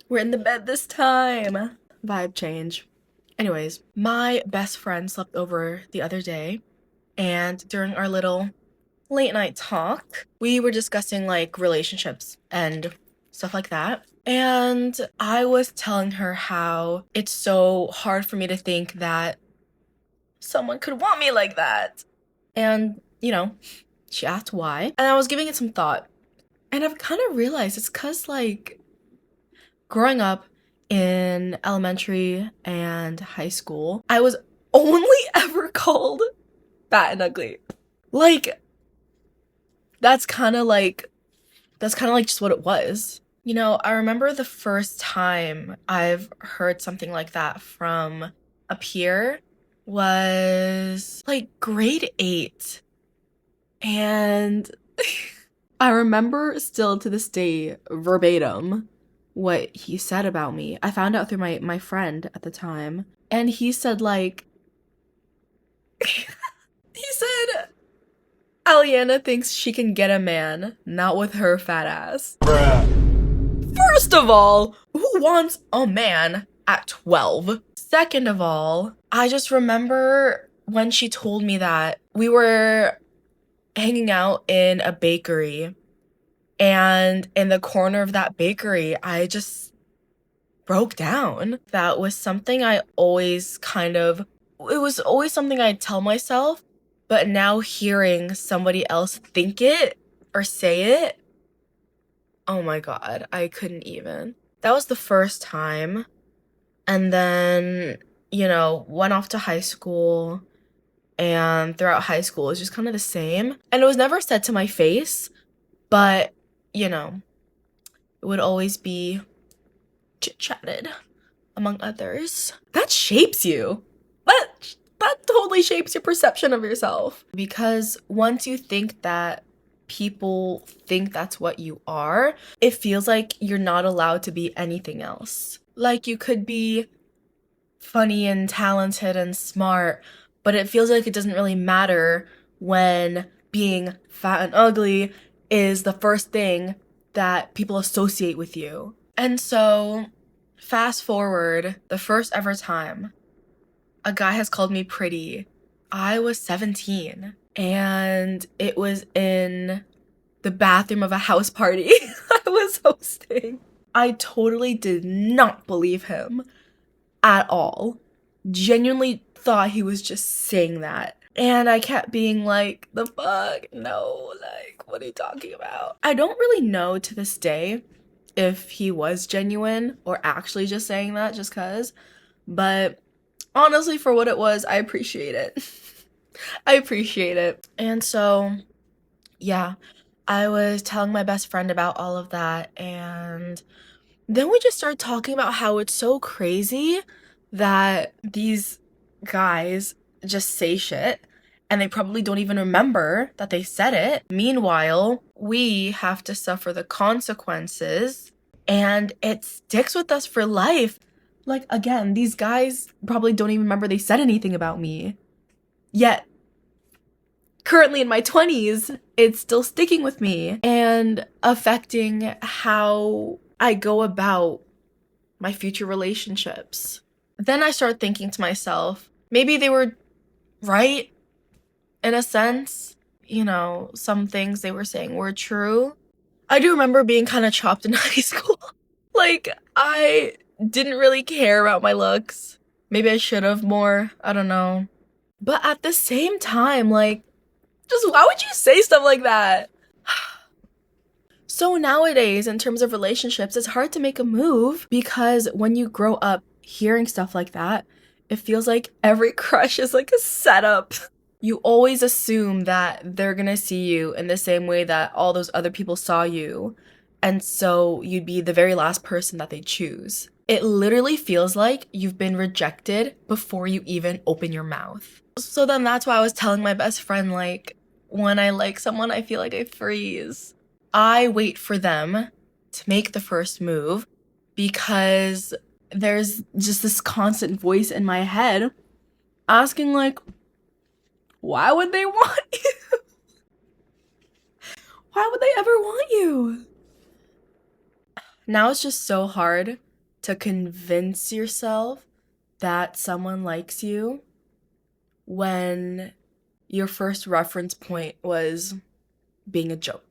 We're in the bed this time. Vibe change. Anyways, my best friend slept over the other day, and during our little late night talk, we were discussing like relationships and stuff like that. And I was telling her how it's so hard for me to think that someone could want me like that. And, she asked why. And I was giving it some thought. And I've kind of realized it's because, like, growing up in elementary and high school, I was only ever called fat and ugly. Like, that's kind of like just what it was. I remember the first time I've heard something like that from a peer was like grade 8. And I remember still to this day verbatim what he said about me. I found out through my friend at the time. And he said, like, he said, Aliana thinks she can get a man, not with her fat ass. Bruh. First of all, who wants a man at 12? Second of all, I just remember when she told me that we were hanging out in a bakery, and in the corner of that bakery, I just broke down. That was something it was always something I'd tell myself, but now hearing somebody else think it or say it, oh my God, I couldn't even. That was the first time. And then, went off to high school, and throughout high school, it was just kind of the same. And it was never said to my face, but, it would always be chit-chatted among others. That shapes you. That totally shapes your perception of yourself. Because once you think that people think that's what you are, it feels like you're not allowed to be anything else. Like, you could be funny and talented and smart, but it feels like it doesn't really matter when being fat and ugly is the first thing that people associate with you. And so, fast forward, the first ever time a guy has called me pretty, I was 17, and it was in the bathroom of a house party I was hosting. I totally did not believe him at all. Genuinely thought he was just saying that. And I kept being like, the fuck? No, like, what are you talking about? I don't really know to this day if he was genuine or actually just saying that just cause. But honestly, for what it was, I appreciate it. I appreciate it. And so, yeah, I was telling my best friend about all of that, and then we just started talking about how it's so crazy that these guys just say shit and they probably don't even remember that they said it. Meanwhile, we have to suffer the consequences, and it sticks with us for life. Like, again, these guys probably don't even remember they said anything about me. Yet, currently in my 20s, it's still sticking with me and affecting how I go about my future relationships. Then I started thinking to myself, maybe they were right in a sense. Some things they were saying were true. I do remember being kind of chopped in high school. Like, I didn't really care about my looks. Maybe I should have more. I don't know. But at the same time, like, just why would you say stuff like that? So nowadays, in terms of relationships, it's hard to make a move because when you grow up hearing stuff like that, it feels like every crush is like a setup. You always assume that they're gonna see you in the same way that all those other people saw you, and so you'd be the very last person that they choose. It literally feels like you've been rejected before you even open your mouth. So then that's why I was telling my best friend, like, when I like someone, I feel like I freeze. I wait for them to make the first move because there's just this constant voice in my head asking, like, why would they want you? Why would they ever want you? Now it's just so hard to convince yourself that someone likes you when your first reference point was being a joke.